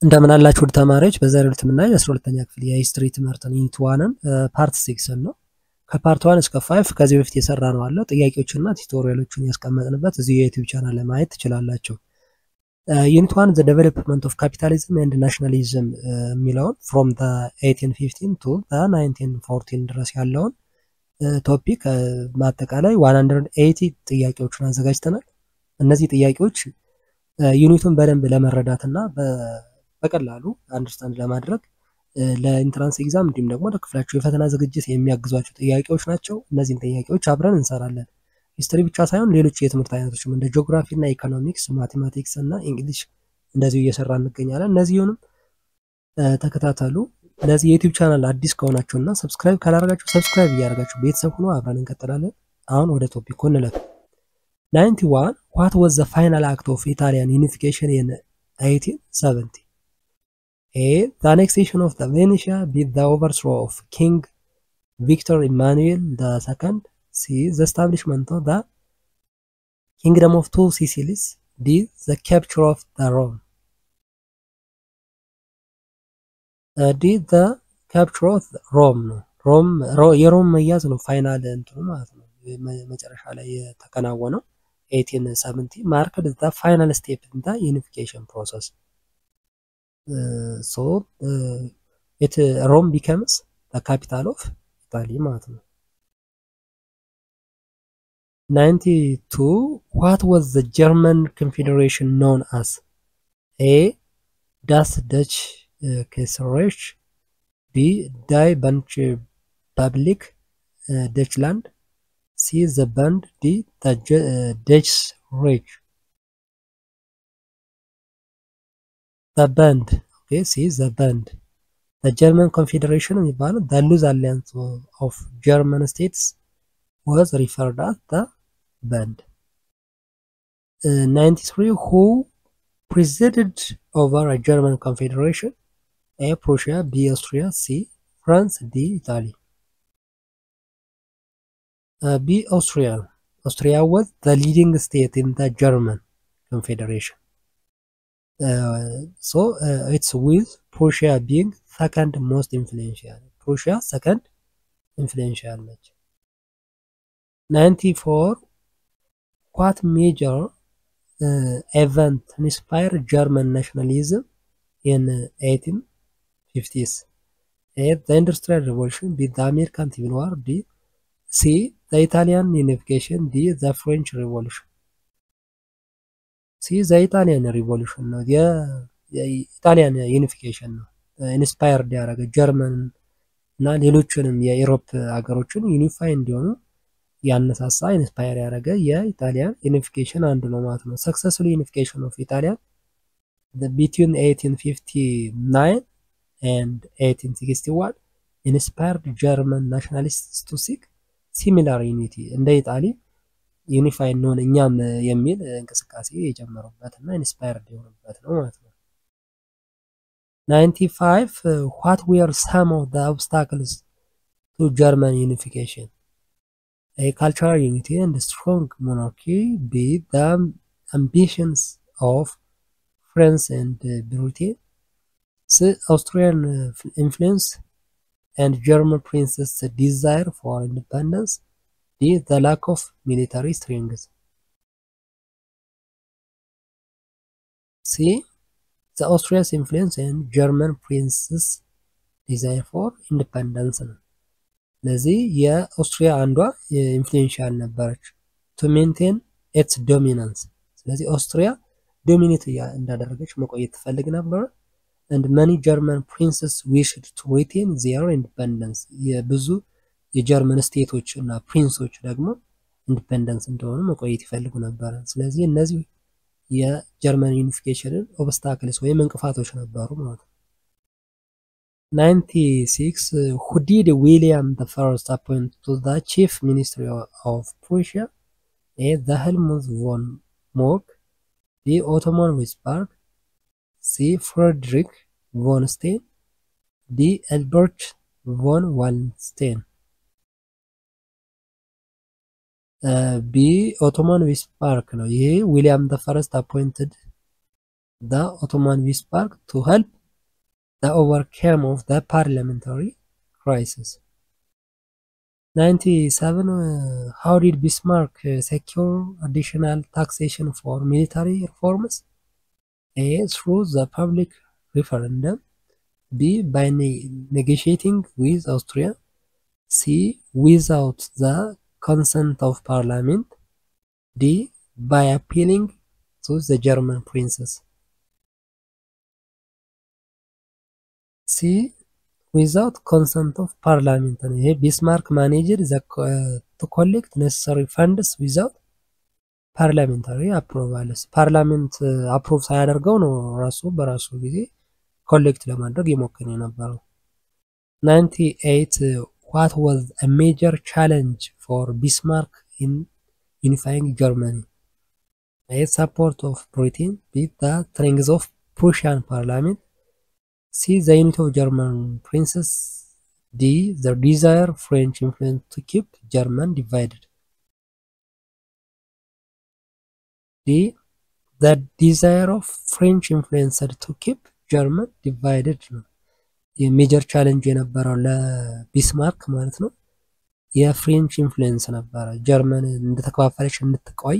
እንደምን አላችሁ ተማሪዎች በዛሬው ዕለት የምናየው የ12ኛ ክፍል የሂስትሪ ትምህርትን ዩኒት 1ን ፓርት 6 ነው። ከፓርት 1 እስከ 5 ከዚህ በፊት የሰራ ነው አለ ጥያቄዎችና ቱቶሪያሎችን ያስቀመጥንበት እዚህ የዩቲዩብ ቻናል ላይ ማየት ትችላላችሁ። ዩኒት 1 the development of capitalism and nationalism የሚለውን from the 1815 to the 1914 ድረስ ያለውን ቶፒክ ማጠቃላይ 180 ጥያቄዎችን አዘጋጅተናል። እነዚህ ጥያቄዎች ዩኒቱን በደንብ ለመረዳትና በቀላሉ አንደርስታንድ ለማድረግ ለኢንትራንስ ኤግዛም እንዲሁም ደግሞ ለክፍላችሁ የፈተና ዝግጅት የሚያግዟችሁ ጥያቄዎች ናቸው። እነዚህን ጥያቄዎች አብረን እንሰራለን። ሂስትሪ ብቻ ሳይሆን ሌሎች የትምህርት አይነቶችም እንደ ጂኦግራፊ እና ኢኮኖሚክስ፣ ማቴማቲክስ እና እንግሊሽ እንደዚሁ እየሰራን እንገኛለን። እነዚህንም ተከታተሉ። ለዚህ የዩቲዩብ ቻናል አዲስ ከሆናችሁና ሰብስክራይብ ካላደረጋችሁ ሰብስክራይብ እያደረጋችሁ ቤተሰብ ሁኑ። አብረን እንቀጥላለን። አሁን ወደ ቶፒኩ እንለፍ። 91 what was the final act of Italian unification in 1870? A. The annexation of the Venetia. B. The overthrow of King Victor Emmanuel II. C. The establishment of the Kingdom of Two Sicilies. D. The capture of the Rome. D. The capture of Rome. የሮም መያዝ ነው ፋይናል እንትኑ ማለት ነው መጨረሻ ላይ የተከናወነው 1870 marked the final step in the unification process. So Rome becomes the capital of Italy ማለት ነው። 92 what was the German Confederation known as? A. Das Deutsche Kaiserreich. B. Die Bundesrepublik Deutschland. C. The Bund. D. The Deutsche Reich. The Bund. Okay, see the Bund. The German Confederation የሚባለው the loose alliance of German states was referred as the Bund. 93 who presided over a German Confederation? A. Prussia. B. Austria. C. France. D. Italy. B. Austria. Austria was the leading state in the German Confederation. So it's with Prussia being second most influential. Prussia second influential. 94 what major event inspired German nationalism in 1850s? A. The Industrial Revolution. B. The American Civil War. D. C. The Italian Unification. D. The French Revolution. See the Italian Revolution ነው የኢጣሊያን ዩኒፊኬሽን ነው ኢንስፓየርድ ያደረገ ጀርመን እና ሌሎችንም የዩሮፕ ሀገሮችን ዩኒፋይ እንዲሆኑ ያነሳሳ ኢንስፓየር ያደረገ የኢጣሊያን ዩኒፊኬሽን አንዱ ነው ማለት ነው። ሰክሰስፉል ዩኒፊኬሽን ኦፍ ኢጣሊያን between 1859 and 1861 inspired German nationalists to seek similar unity እንደ ኢጣሊ ዩኒፋይ ነው እኛም የሚል እንቅስቃሴ የጀመሩበትና ኢንስፓየርድ የሆኑበት ነው ማለት ነው። 95 what were some of the obstacles to German unification? A. Cultural unity and strong monarchy. B. The ambitions of France and Britain. C. Austrian influence and German princes' desire for independence. D. The lack of military strength. C. The Austrian influence and German princes' desire for independence. ለዚህ የኦስትሪያ አንዷ ኢንፍሉዌንሻል ነበረች to maintain its dominance። ስለዚህ ኦስትሪያ ዶሚኔት እንዳደረገች መቆየት ትፈልግ ነበር and many German princes wished to retain their independence። የብዙ የጀርመን ስቴቶች እና ፕሪንሶች ደግሞ ኢንዲፔንደንስ እንደሆኑ መቆየት ይፈልጉ ነበር። ስለዚህ እነዚህ የጀርመን ዩኒፊኬሽን ኦብስታክልስ ወይም እንቅፋቶች ነበሩ ማለት ነው። 96 who did William the First appoint to the chief ministry of Prussia? A. The Helmut von Mock. B. Otto von Bismarck. C. Friedrich von Stein. D. Albert von Wallenstein. B. Otto von Bismarck ነው። ይሄ ዊሊያም the first appointed the Ottoman Bismarck to help the overcome of the parliamentary crisis. 97. How did Bismarck secure additional taxation for military reforms? A. Through the public referendum. B. By negotiating with Austria. C. Without the consent of parliament. D. By appealing to the German princes. C. Without consent of parliament. Bismarck managed to collect necessary funds without parliamentary approval. ፓርላሜንት አፕሩቭ ሳያደርገው ነው ራሱ በራሱ ጊዜ ኮሌክት ለማድረግ የሞከረ የነበረው። 98. What was a major challenge for Bismarck in unifying Germany? A. Support of Britain. B. The strength of Prussian parliament. C. The unity of German princes. D. The desire French influence to keep German divided. D. The desire of French influence to keep German divided ነው የሜጀር ቻሌንጅ የነበረው ለቢስማርክ ማለት ነው። የፍሬንች ኢንፍሉዌንስ ነበረ ጀርመን እንደተከፋፈለች እንድትቆይ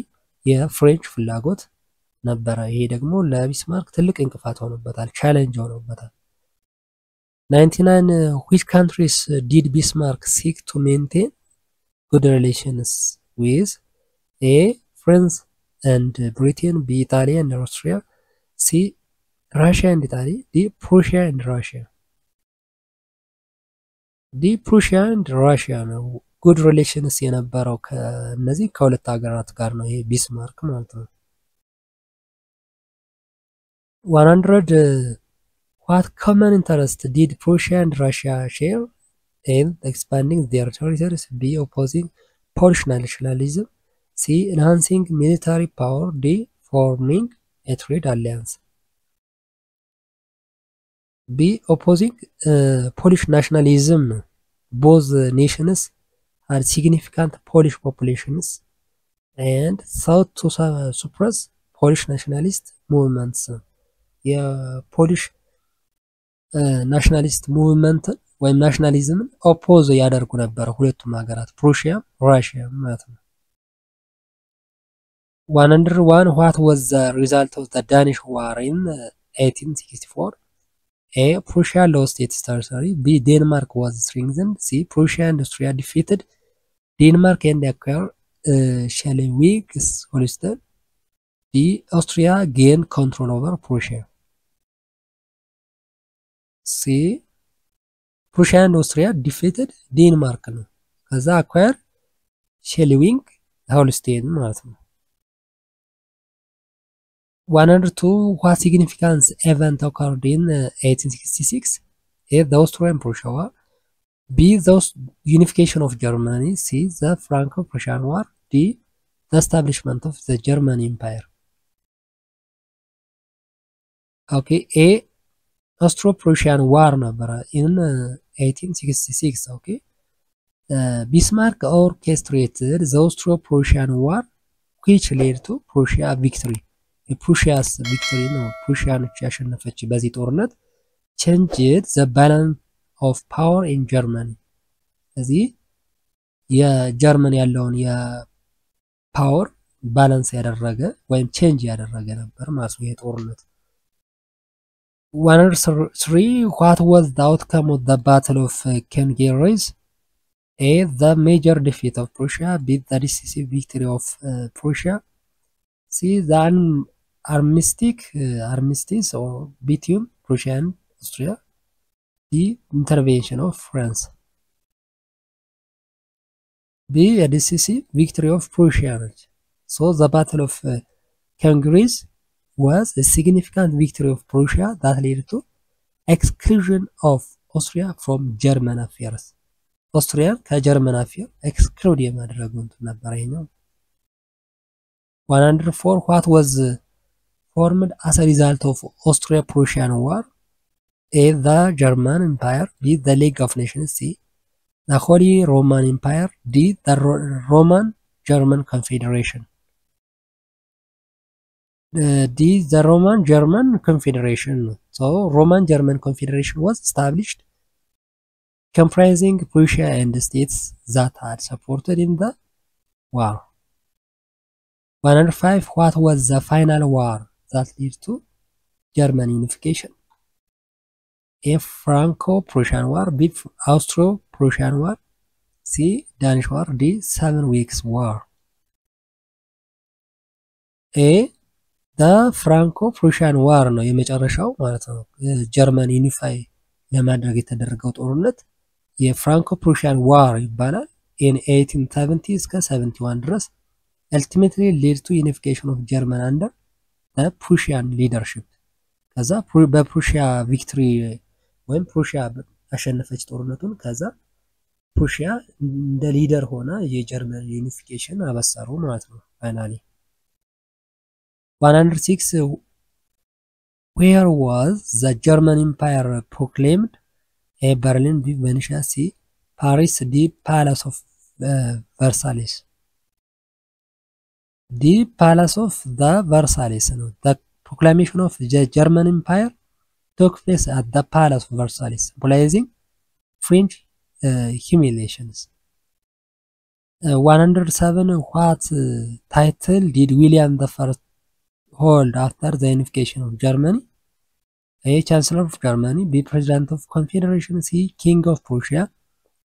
የፍሬንች ፍላጎት ነበረ። ይሄ ደግሞ ለቢስማርክ ትልቅ እንቅፋት ሆኖበታል፣ ቻሌንጅ ሆኖበታል። 99. Which countries did Bismarck seek to maintain good relations with? A. France and Britain. B. Italy and Austria. C. Russia and Italy. D. Prussia and Russia. D. Prussia and Russia ነው ጉድ ሪሌሽንስ የነበረው ከነዚህ ከሁለት ሀገራት ጋር ነው ይሄ ቢስማርክ ማለት ነው። 100. What common interest did Prussia and Russia share? A. Expanding their territories. B. Opposing Polish nationalism. C. Enhancing military power. D. Forming a trade alliance. B. Opposing Polish nationalism. Both nations had significant Polish populations and sought to suppress Polish nationalist movements. የፖሊሽ ናሽናሊስት ሙቭመንት ወይም ናሽናሊዝምን ኦፖዝ ያደርጉ ነበር ሁለቱም ሀገራት ፕሩሺያ ራሺያ ማለት ነው። 101. What was the result of the Danish War in 1864? A. Prussia lost its territory. B. Denmark was strengthened. C. Prussia and Austria defeated Denmark and acquired Schleswig-Holstein. D. Austria gained control over Prussia. C. Prussia and Austria defeated Denmark ነው ከዛ acquired Schleswig-Holstein ማለት ነው። 102. What significant event occurred in 1866? A. The Austrian-Prussian War. B. The unification of Germany. C. The Franco-Prussian War. D. The establishment of the German Empire. Okay. A. Austro-Prussian War ነበረ in 1866. Okay. Bismarck orchestrated the Austro-Prussian War which led to Prussia victory. የፕሩሺያስ ቪክቶሪ ነው ፕሩሺያኖች ያሸነፈች በዚህ ጦርነት changed the balance of power in Germany. ስለዚህ የጀርመን ያለውን የፓወር ባላንስ ያደረገ ወይም ቼንጅ ያደረገ ነበር ማለት ነው የጦርነት። 103. What was the outcome of the Battle of Kingeres? A. The major defeat of Prussia. B. The decisive victory of Prussia. C. The armistice or between Prussia and Austria. D. Intervention of France. B. A decisive victory of Prussia. So the Battle of Kingeres was a significant victory of Prussia that led to exclusion of Austria from German affairs. Austria ከጀርመን አፌር ኤክስክሉድ የማድረጉ ነበር ይሄኛው። 104. What was formed as a result of Austro-Prussian War? A. The German Empire. B. The League of Nations. C. The Holy Roman Empire. D. The Roman German Confederation. The Roman German Confederation. So Roman German Confederation was established, comprising Prussia and states that had supported in the war. 105. What was the final war that led to German unification? A. Franco-Prussian War. B. Austro-Prussian War. C. Danish War. D. 7 Weeks War. A. ፍራንኮ-ፕሩሺያን ዋር ነው የመጨረሻው ማለት ነው። ጀርመን ዩኒፋይ ለማድረግ የተደረገው ጦርነት የፍራንኮ-ፕሩሺያን ዋር ይባላል። in 1870 እስከ 71 ድረስ ultimately led to unification of German under the Prussian leadership። ከዛ በፕሩሺያ ቪክትሪ ወይም ፕሩሺያ አሸነፈች ጦርነቱን። ከዛ ፕሩሺያ እንደ ሊደር ሆና የጀርመን ዩኒፊኬሽን አበሰሩ ማለት ነው ፋይናሊ። 106. Where was the German Empire proclaimed? A. Berlin. B. Venice. C. Paris. D. Palace of Versailles. D. Palace of the Versailles. The proclamation of the German Empire took place at the Palace of Versailles, symbolizing French humiliations. 107. What title did William I hold after the unification of Germany? A. Chancellor of Germany. B. President of Confederation. C. King of Prussia.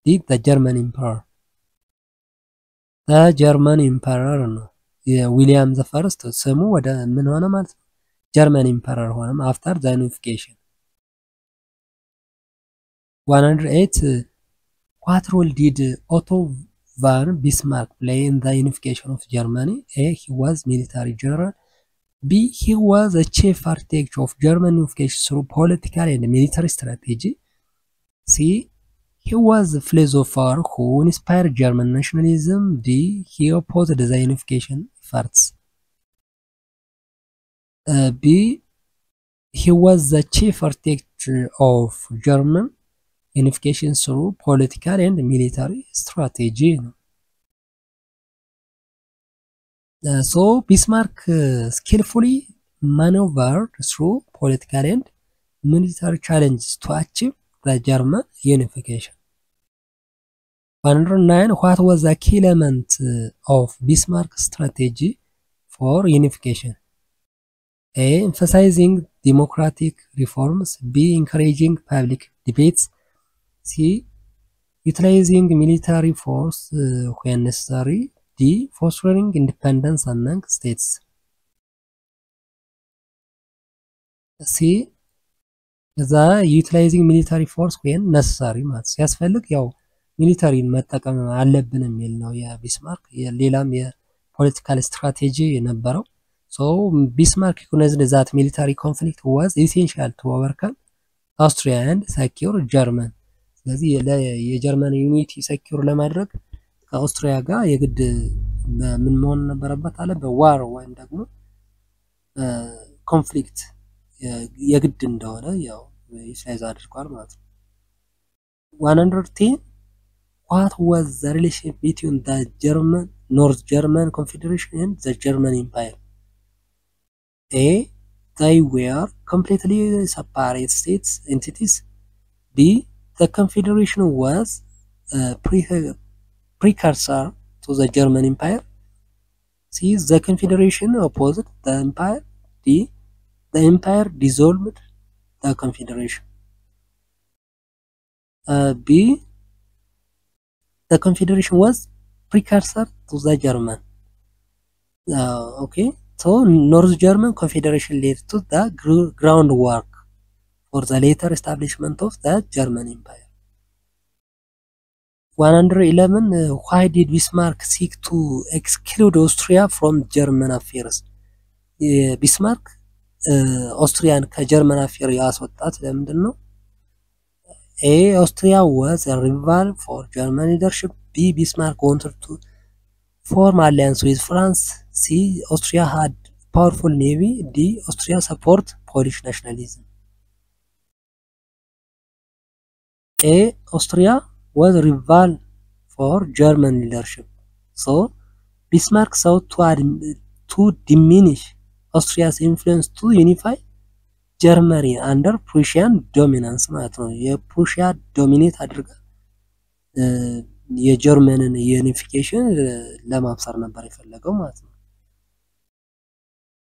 D. The German Emperor. The German Emperor ነው የዊሊያም ዘ ፈርስት ስሙ ወደ ምን ሆነ ማለት ነው ጀርመን ኢምፐረር ሆነ after the unification። 108. What role did Otto von Bismarck play in the unification of Germany? A. He was military general. B. He was a chief architect of German unification through political and military strategy. C. He was a philosopher who inspired German nationalism. D. He opposed the unification efforts. B. He was the chief architect of German unification through political and military strategy. So Bismarck skillfully maneuvered through political and military challenges to achieve the German unification. 109. What was the key element of Bismarck's strategy for unification? A. Emphasizing democratic reforms. B. Encouraging public debates. C. Utilizing military force when necessary. D. Fostering independence among states. C. The utilizing military force when necessary ማለት ሲያስፈልግ ያው ሚሊታሪን መጠቀም አለብን የሚል ነው የቢስማርክ። ሌላም የፖለቲካል ስትራቴጂ የነበረው። So Bismarck recognized that military conflict was essential to overcome Austria and secure German. ስለዚህ የጀርመን ዩኒቲ ሴኩር ለማድረግ ከአውስትሪያ ጋር የግድ ምን መሆን ነበረበት አለ በዋር ወይም ደግሞ ኮንፍሊክት የግድ እንደሆነ ያው ይሳይዝ አድርጓል ማለት ነው። 110. What was the relationship between the North German Confederation and the German Empire? A. They were completely separate states entities. B. The Confederation was precursor to the German Empire. C. The Confederation opposed the Empire. D. The Empire dissolved the Confederation. B. The Confederation was precursor to the German. Okay, so North German Confederation led to the groundwork for the later establishment of the German Empire. 111. Why did Bismarck seek to exclude Austria from German affairs? Bismarck Austrian ከጀርመን አፌር ያስወጣት ለምንድን ነው? A. Austria was a rival for German leadership. B. Bismarck wanted to form alliance with France. C. Austria had powerful navy. D. Austria support Polish nationalism. A. Austria was a rival for German leadership. So Bismarck sought to diminish Austria's influence to unify Germany under Prussian dominance ማለት ነው። የፕሩሺያ ዶሚኔት አድርጋ የጀርመንን ዩኒፊኬሽን ለማብሰር ነበር የፈለገው ማለት ነው።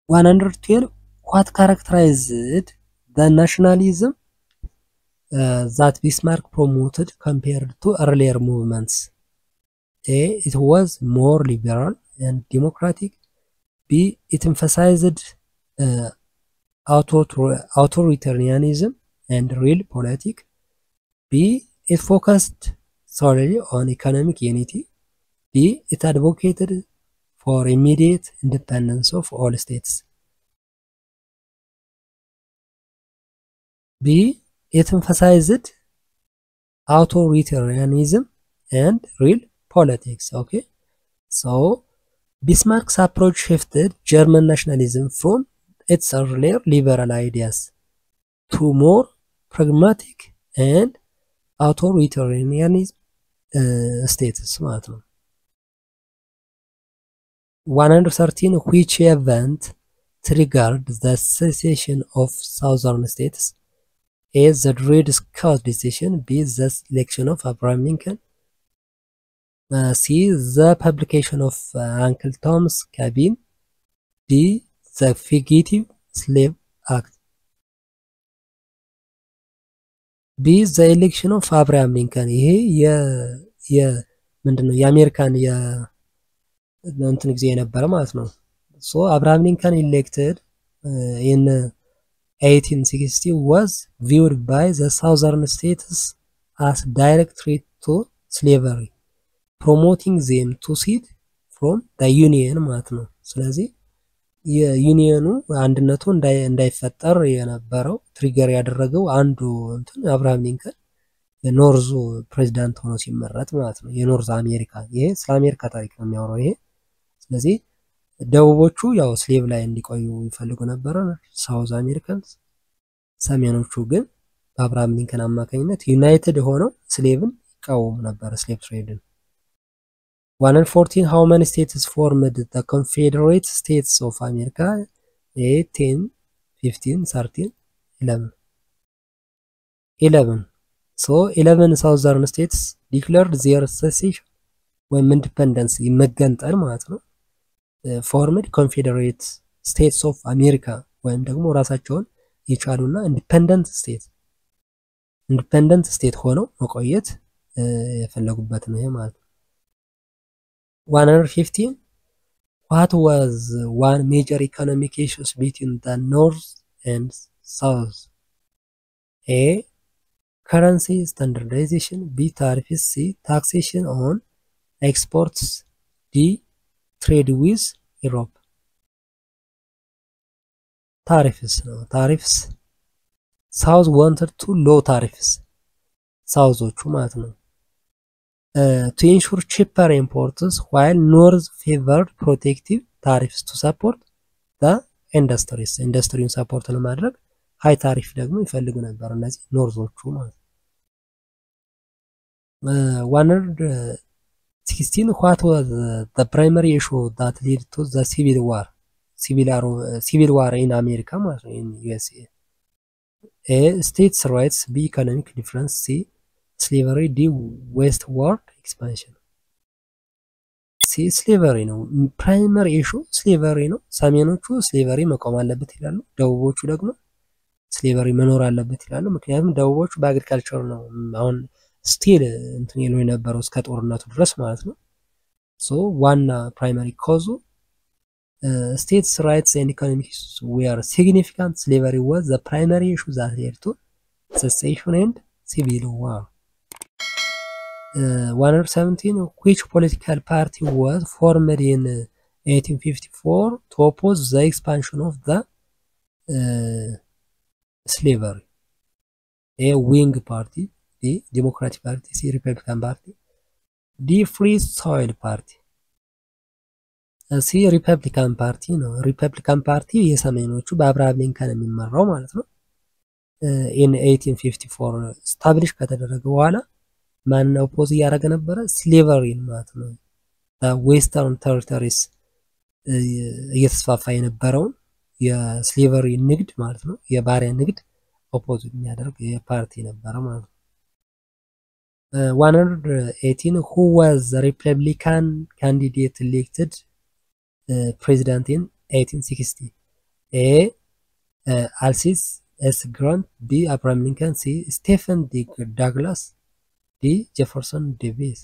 112 what characterized the nationalism that Bismarck promoted compared to earlier movements? A. It was more liberal and democratic. B. It emphasized authoritarianism and real politics. B. It focused solely on economic unity. B. It advocated for immediate independence of all states. B. It emphasized authoritarianism and real politics. Okay, so Bismarck's approach shifted German nationalism from its earlier liberal ideas to more pragmatic and authoritarian status. 113 which event triggered the secession of southern states? A. The Dred Scott decision. B. The selection of Abraham Lincoln. C. The publication of Uncle Tom's Cabin. D. The Fugitive Slave Act. B. The election of Abraham Lincoln. ይሄ ምንድነው የአሜሪካን እንትን ጊዜ የነበረ ማለት ነው። ሶ አብርሃም ሊንከን elected in 1860 was viewed by the southern states as direct threat to slavery, promoting them to cede from the union ማለት ነው። ስለዚህ የዩኒየኑ አንድነቱ እንዳይፈጠር የነበረው ትሪገር ያደረገው አንዱ እንትን አብርሃም ሊንከን የኖርዙ ፕሬዝዳንት ሆኖ ሲመረጥ ማለት ነው። የኖርዝ አሜሪካ ይሄ ስለ አሜሪካ ታሪክ ነው የሚያወራው ይሄ። ስለዚህ ደቡቦቹ ያው ስሌቭ ላይ እንዲቆዩ ይፈልጉ ነበር ሳውዝ አሜሪካንስ፣ ሰሜኖቹ ግን በአብርሃም ሊንከን አማካኝነት ዩናይትድ ሆነው ስሌቭን ይቃወሙ ነበር፣ ስሌቭ ትሬድን። 114 how many states formed the Confederate States of America? 8, 10, 15, 13, 11. 11. So 11 southern states declared their secession ወይም ኢንዲፔንደንስ ይመገንጠል ማለት ነው። formed Confederate States of America ወይም ደግሞ ራሳቸውን የቻሉና ኢንዲፔንደንት ስቴት ሆነው መቆየት የፈለጉበት ነው ይሄ ማለት ነው። 115 what was one major economic issues between the north and south? A. currency standardization. B. tariffs. C. taxation on exports. D. trade with Europe. tariffs south wanted to low tariffs southዎቹ ማለት ነው to ensure cheaper imports while north favored protective tariffs to support the industryን support ለማድረግ ሃይ ታሪፍ ደግሞ ይፈልጉ ነበር እነዚህ ኖርዞቹ ማለት ነው። 116 what was the primary issue that led to the civil war in America ማለት ነው in USA? A. states rights. B. economic difference. C. slavery. D. westward expansion. C. slavery ነው ፕራይመሪ ኢሹ slavery ነው። ሰሜኖቹ slavery መቆም አለበት ይላሉ፣ ደቡቦቹ ደግሞ slavery መኖር አለበት ይላሉ። ምክንያቱም ደቡቦቹ በአግሪካልቸር ነው አሁን ስቲል እንትን ይሉ የነበረው እስከ ጦርነቱ ድረስ ማለት ነው። ሶ ዋና ፕራይመሪ ኮዙ states rights and economic issues were significant. Slavery was the primary issue that led to secession and civil war. 117 which political party was formed in 1854 to oppose the expansion of the slavery? A. wing party. B. democratic party. C. republican party. D. free soil party. ሲ ሪፐብሊካን ፓርቲ ነው። ሪፐብሊካን ፓርቲ የሰሜኖቹ በአብርሃም ሊንከን የሚመራው ማለት ነው። in 1854 ስታብሊሽ ከተደረገ በኋላ ማን ነው ኦፖዝ ያደረገ ነበረ? ስሌቨሪን ማለት ነው። ዌስተርን ቴሪቶሪስ እየተስፋፋ የነበረውን የስሌቨሪ ንግድ ማለት ነው የባሪያ ንግድ ኦፖዝ የሚያደርግ የፓርቲ ነበረ ማለት ነው። 118 who was the Republican candidate elected president in 1860? A. Ulysses S. Grant, B. Abraham Lincoln, C. Stephen D. Douglas, D. Jefferson Davis.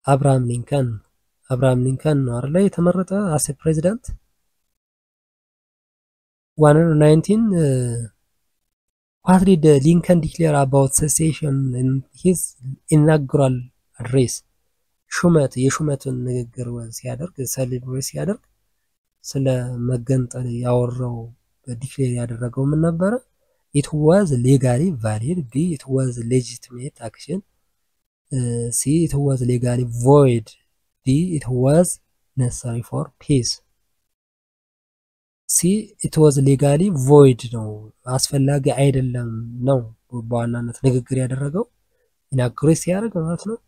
አብርሃም ሊንከን ነው አይደል የተመረጠ አስ ፕሬዚዳንት። 119 what did Lincoln declare about secession in his inaugural address? የሹመቱን ንግግር ሲያደርግ ሴሌብሬት ሲያደርግ ስለ መገንጠል ያወራው ዲክሌር ያደረገው ምን ነበረ? it was legally valid, B. it was legitimate action, C. it was legally void, D. it was necessary for peace. C. it was legally void ነው አስፈላጊ አይደለም ነው በዋናነት ንግግር ያደረገው ኢናግሬት ሲያደርግ ማለት ነው።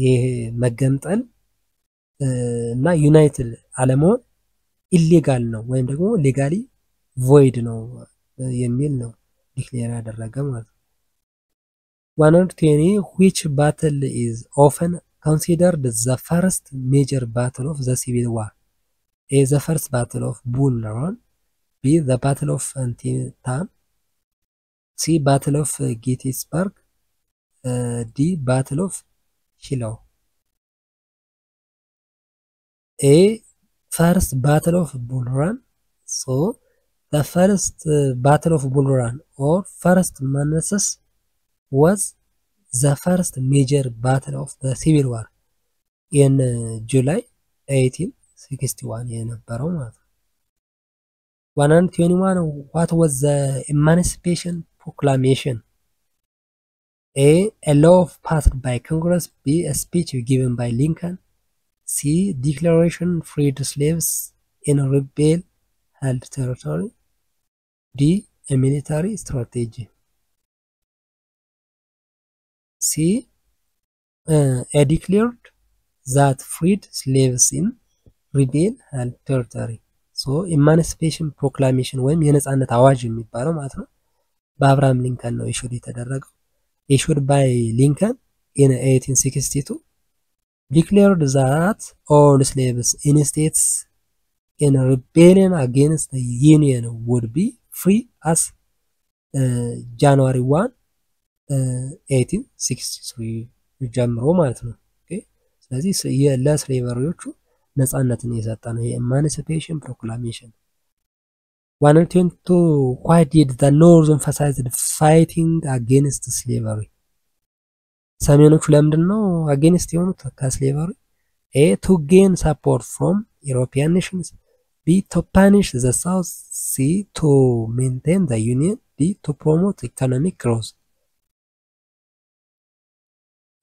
ይሄ መገንጠል እና ዩናይትድ አለመሆን ኢሌጋል ነው ወይም ደግሞ ሌጋሊ ቮይድ ነው የሚል ነው ዲክሌር ያደረገ ማለት ነው። 120 which battle is often considered the first major battle of the Civil War? A. the first battle of Bull Run, B. the battle of Antietam, C. battle of Gettysburg, D. battle of Shiloh. A. first battle of Bull Run. So the first battle of Bull Run or first Manassas was the first major battle of the Civil War in July 1861 የነበረው ማለት ነው። 121 what was the Emancipation Proclamation? A. a law passed by Congress, B. a speech given by Lincoln, C. declaration freed slaves in rebel held territory, D. a military strategy. C. a declared that freed slaves in rebel held territory. so Emancipation Proclamation ወይም የነጻነት አዋጅ የሚባለው ማለት ነው በአብርሃም ሊንከን ነው ኢሹድ የተደረገው። issued by Lincoln in 1862 declared that all slaves in states in rebellion against the Union would be free as January 1 1863 ጀምሮ ማለት ነው። ስለዚህ ለስሌቨሪዎቹ ነጻነትን የሰጠ ነው የኤማንሲፔሽን ፕሮክላሜሽን። 122 why did the North emphasize fighting against slavery? ሰሜኖቹ ለምንድን ነው አጌንስት የሆኑት ከስሌቨሪ? A. to gain support from European nations, B. to punish the South, C. to maintain the Union, D. to promote economic growth.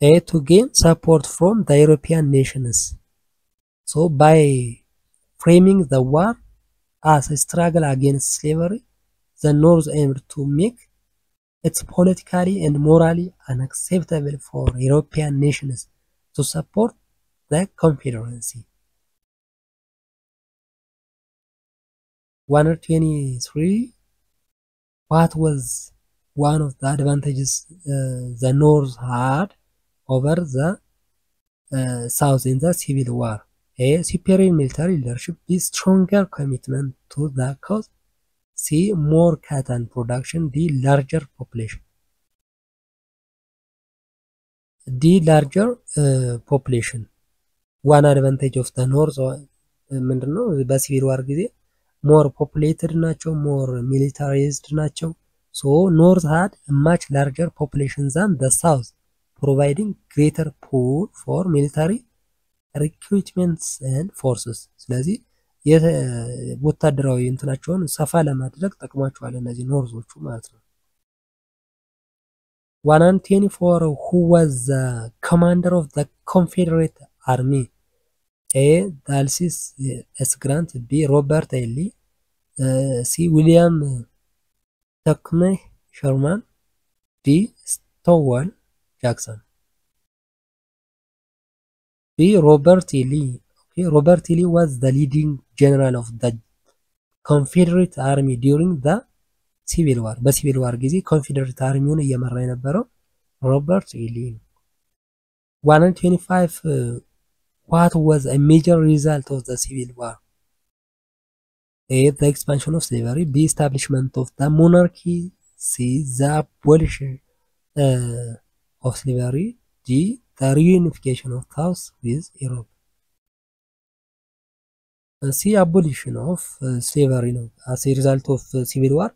A. to gain support from the European nations. So by framing the war as a struggle against slavery, the North aimed to make it politically and morally unacceptable for European nations to support the Confederacy. 123 what was one of the advantages the North had over the South in the Civil War? A. superior military leadership, B. stronger commitment to the cause, C. more cotton production, D. larger population. D. larger population. one advantage of the North ምንድነው በሲቪል ዋር ጊዜ more populated ናቸው more militarized ናቸው. so North had a much larger population than the South, providing greater pool for military recruitments and forces. ስለዚህ ወታደራዊ እንትናቸውን ሰፋ ለማድረግ ጠቅሟቸዋል እነዚህ ኖርዞቹ ማለት ነው። 124 who was the commander of the Confederate Army? A. Ulysses S. Grant, B. Robert E. Lee, C. William Tecumseh Sherman, D. Stonewall Jackson. B. Robert E. Lee Okay, Robert E. Lee was the leading general of the Confederate Army during the Civil War. በሲቪል ዋር ጊዜ ኮንፌዴሬት አርሚውን እየመራ የነበረው ሮበርት ኢሊ ነው። 125 what was a major result of the Civil War? A. The expansion of slavery. B. Establishment of the monarchy. C. The abolition of slavery. D. The reunification of South with Europe. C. Abolition of slavery ነው። as a result of Civil War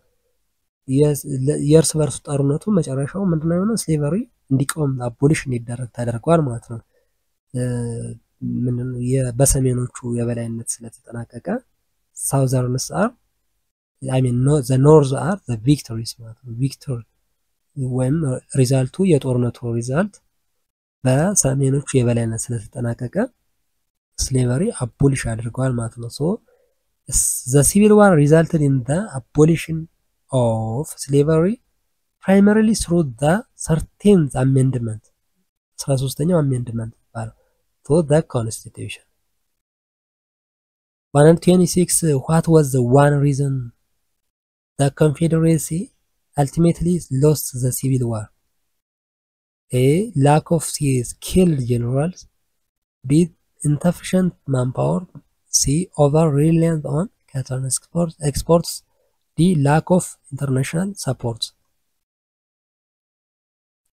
የእርስ በርስ ጦርነቱ መጨረሻው ምንድነው የሆነው? ስሌቨሪ እንዲቆም አቦሊሽን ይደረግ ተደርጓል ማለት ነው። በሰሜኖቹ የበላይነት ስለተጠናቀቀ ሳውዘርንስ አር the north are the victories ማለት ነው። ቪክቶሪ ወይም ሪዛልቱ የጦርነቱ ሪዛልት በሰሜኖቹ የበላይነት ስለተጠናቀቀ ስሌቨሪ አቦሊሽ አድርገዋል ማለት ነው። so the civil war resulted in the abolition of slavery primarily through the 13th amendment 13ኛው amendment ይባላል to the constitution. 126 what was the one reason the Confederacy ultimately lost the Civil War? A. Lack of skilled generals. B. Insufficient manpower. C. Over reliance on cotton exports. D. Lack of international support.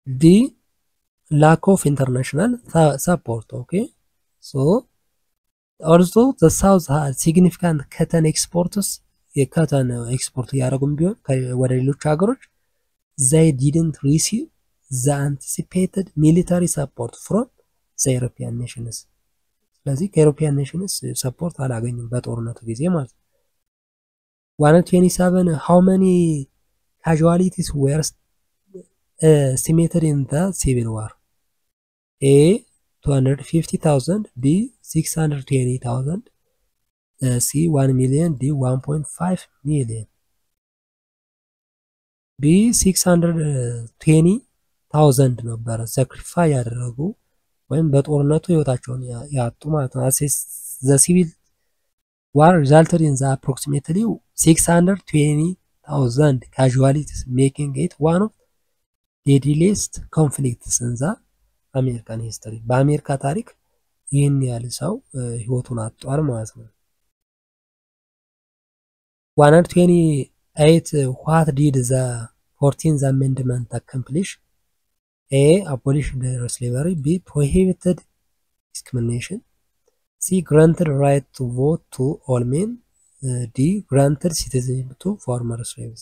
D. Lack of international support. Okay, so also the South had significant cotton exports. የካታን ኤክስፖርት ያደረጉም ቢሆን ወደ ሌሎች ሀገሮች they didn't receive the anticipated military support from the European nations. ስለዚህ ከዩሮፒያን ኔሽንስ ሰፖርት አላገኙም በጦርነቱ ጊዜ ማለት ነው። 127 how many casualties were estimated in the Civil War? A. 250,000. B. 620,000. C. 1 million. D. 1.5 million. B. 620,000 ነበረ ሳክሪፋይ ያደረጉ ወይም በጦርነቱ ህይወታቸውን ያጡ ማለት ነው። the civil war resulted in the approximately 620,000 casualties, making it one of the deadliest conflicts in the American history. በአሜሪካ ታሪክ ይህን ያህል ሰው ህይወቱን አጥቷል ማለት ነው። 128 what did the 14th amendment accomplish? A. Abolition of slavery. B. Prohibited discrimination. C. Granted right to vote to all men. D. Granted citizenship to former slaves.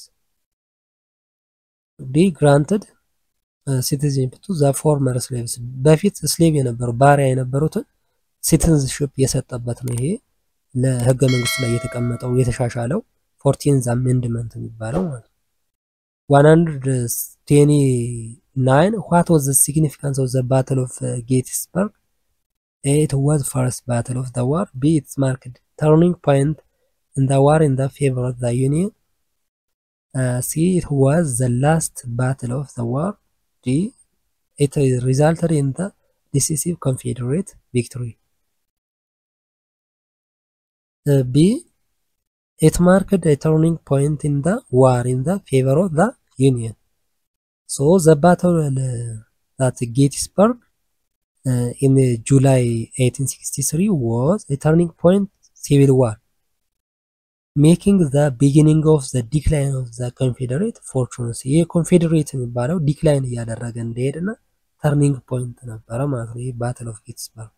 D. Granted citizenship to the former slaves. በፊት ስሌቭ የነበሩ ባሪያ የነበሩትን ሲቲዝንሺፕ የሰጠበት ነው። ይሄ ለህገ መንግስቱ ላይ የተቀመጠው የተሻሻለው 14th amendment የሚባለው ማለት ነው። 129 what was the significance of the Battle of Gettysburg? A. It was first battle of the war. B. It marked turning point in the war in the favor of the Union. C. It was the last battle of the war. D. It resulted in the decisive Confederate victory. B. It marked a turning point in the war in the favor of the Union. So the battle at Gettysburg in July 1863 was a turning point civil war, making the beginning of the decline of the Confederate fortunes. ይሄ ኮንፌዴሬት የሚባለው ዲክላይን እያደረገ እንደሄደና ተርኒንግ ፖይንት ነበረ ማለት ነው። ይሄ ባትል ኦፍ ጌትስበርግ።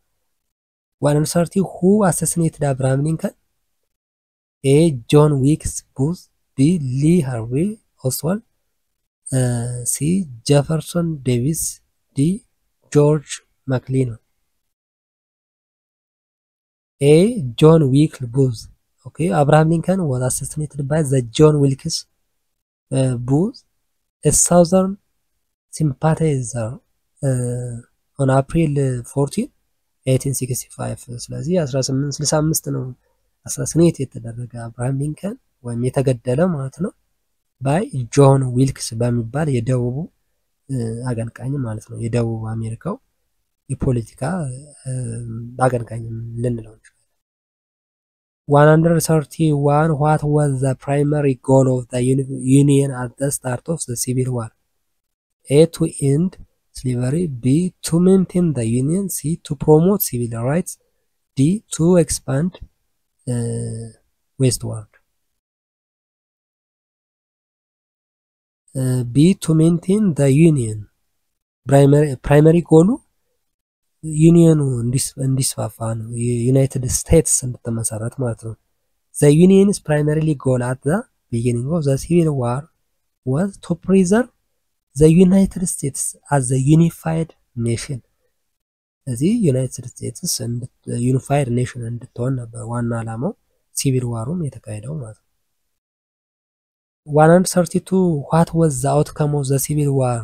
130 who assassinated Abraham Lincoln? A. John Wilkes Booth. B. Lee Harvey Oswald. C. Jefferson Davis. D. George McClellan. A. John Wilkes Booth. Okay, Abraham Lincoln was assassinated by the John Wilkes Booth, a Southern sympathizer, on April 14, 1865. ስለዚህ 1865 ነው አሳሲኔት የተደረገ አብርሃም ሊንከን ወይም የተገደለ ማለት ነው ባይ ጆን ዊልክስ በሚባል የደቡብ አቀንቃኝ ማለት ነው። የደቡብ አሜሪካው የፖለቲካ አቀንቃኝ ልንለው እንችላለን። 131 what was the primary goal of the union at the start of the civil war? A. to end slavery. B. to maintain the union. C. to promote civil rights. D. to expand westward. B. to maintain the union. primary goal ዩኒየኑ እንዲስፋፋ ነው። የዩናይትድ ስቴትስ እንድትመሰረት ማለት ነው። the union's primarily goal at the beginning of the civil war was to preserve the United States as a unified nation. እዚህ ዩናይትድ ስቴትስ ዩኒፋይድ ኔሽን እንድትሆን ነበር ዋና ዓላማው ሲቪል ዋሩም የተካሄደው ማለት ነው። 132 what was the outcome of the civil war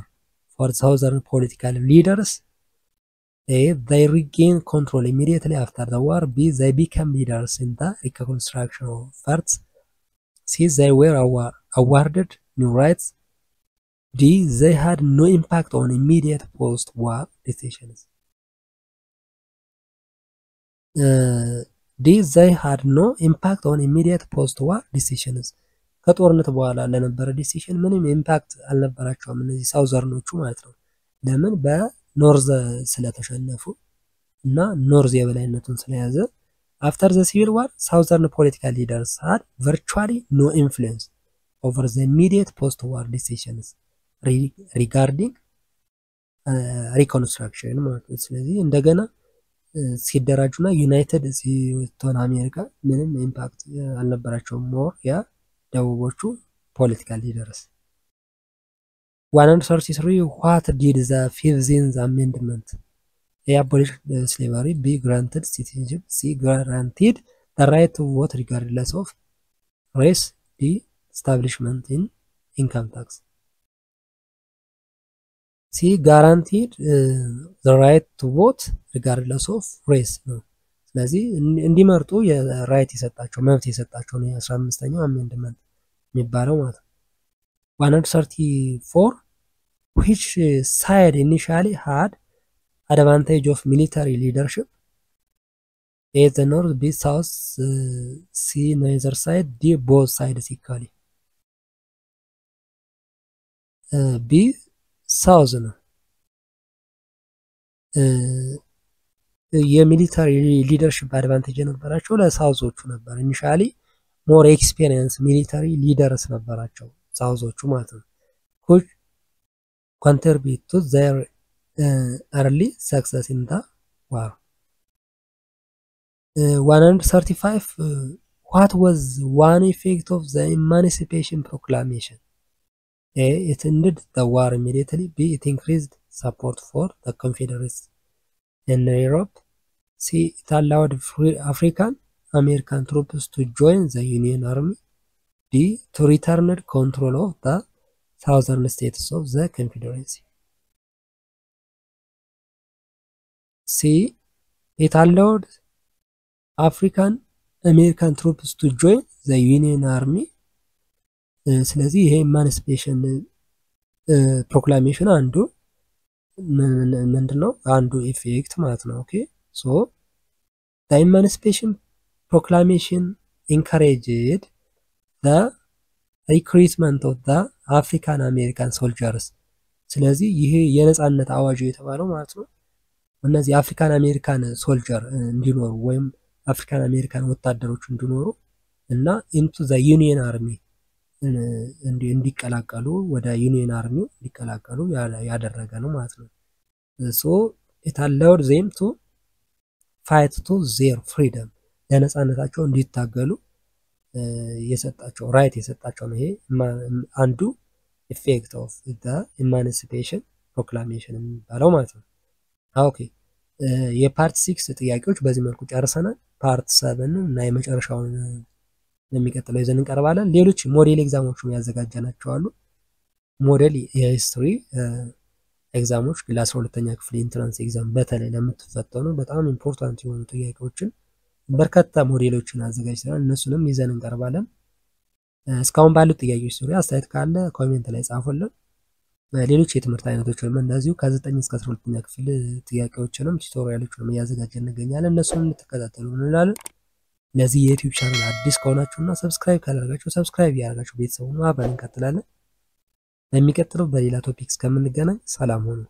for southern political leaders? A. they regained control immediately after the war. B. they became leaders in the reconstruction efforts. C. they were awarded new rights. D. they had no impact on immediate post-war decisions. D. they had no impact on immediate post-war decisions. ከጦርነት በኋላ ለነበረ ዲሲሽን ምንም ኢምፓክት አልነበራቸውም እነዚህ ሳውዘርኖቹ ማለት ነው። ለምን? በኖርዝ ስለተሸነፉ እና ኖርዝ የበላይነቱን ስለያዘ after the civil war southern political leaders had virtually no influence over the immediate post-war decisions regarding reconstruction ማለት ነው። ስለዚህ እንደገና ሲደራጁና ዩናይትድ ሲሆን አሜሪካ ምንም ኢምፓክት አልነበራቸውም ሞር ያ ደቡቦቹ ፖለቲካል ሊደርስ። 133 what did the 15th amendment? A. abolished slavery. B. granted citizenship. C. guaranteed the right to vote regardless of race. D. establishment in income tax. C. guaranteed the right to vote regardless of race ነው። ስለዚህ እንዲመርጡ የራይት የሰጣቸው መብት የሰጣቸው ነው የ15ኛው አሜንድመንት የሚባለው ማለት ነው። 134 which side initially had advantage of military leadership? A. the north. B. south. C. neither side. D. both sides equally. B. south ነው። የሚሊታሪ ሊደርሺፕ አድቫንቴጅ የነበራቸው ለሳውዞቹ ነበር። ኢኒሻሊ ሞር ኤክስፒሪየንስ ሚሊታሪ ሊደርስ ነበራቸው ሳውዞቹ ማለት ነው። which contribute to their early success in the war. 135 what was one effect of the Emancipation Proclamation? A. it ended the war immediately. B. it increased support for the Confederates in Europe. C. it allowed African American troops to join the Union Army. D. to return control of the southern states of the Confederacy. C. it allowed African American troops to join the Union Army. ስለዚህ ይሄ ኢማንሲፔሽን ፕሮክላሜሽን አንዱ ምንድነው? አንዱ ኢፌክት ማለት ነው። ኦኬ ሶ the Emancipation Proclamation encouraged the recruitment of the African American soldiers. ስለዚህ ይሄ የነጻነት አዋጅ የተባለው ማለት ነው እነዚህ አፍሪካን አሜሪካን ሶልጀር እንዲኖሩ ወይም አፍሪካን አሜሪካን ወታደሮች እንዲኖሩ እና into the Union Army እንዲቀላቀሉ ወደ ዩኒየን አርሚው እንዲቀላቀሉ ያደረገ ነው ማለት ነው። so it allowed them to fight to their freedom ለነጻነታቸው እንዲታገሉ የሰጣቸው ራይት የሰጣቸው ነው። ይሄ አንዱ ኢፌክት ኦፍ the Emancipation Proclamation የሚባለው ማለት ነው። ኦኬ የፓርት 6 ጥያቄዎች በዚህ መልኩ ጨርሰናል። ፓርት 7 እና የመጨረሻውን የሚቀጥለው ይዘን እንቀርባለን። ሌሎች ሞዴል ኤግዛሞችን ያዘጋጀናቸው አሉ። ሞዴል የሂስትሪ ኤግዛሞች ለ12ኛ ክፍል ኢንትራንስ ኤግዛም በተለይ ለምትፈተኑ በጣም ኢምፖርታንት የሆኑ ጥያቄዎችን በርካታ ሞዴሎችን አዘጋጅተናል። እነሱንም ይዘን እንቀርባለን። እስካሁን ባሉት ጥያቄዎች ዙሪያ አስተያየት ካለ ኮሜንት ላይ ጻፉልን። ሌሎች የትምህርት አይነቶችንም እንደዚሁ ከ9 እስከ 12ኛ ክፍል ጥያቄዎችንም ቱቶሪያሎችንም እያዘጋጀን እንገኛለን። እነሱን እንድትከታተሉ እንላለን። ለዚህ የዩቲዩብ ቻናል አዲስ ከሆናችሁና ሰብስክራይብ ካላደረጋችሁ ሰብስክራይብ ያደርጋችሁ ቤተሰቡን አብረን እንቀጥላለን። በሚቀጥለው በሌላ ቶፒክ እስከምንገናኝ ሰላም ሁኑ።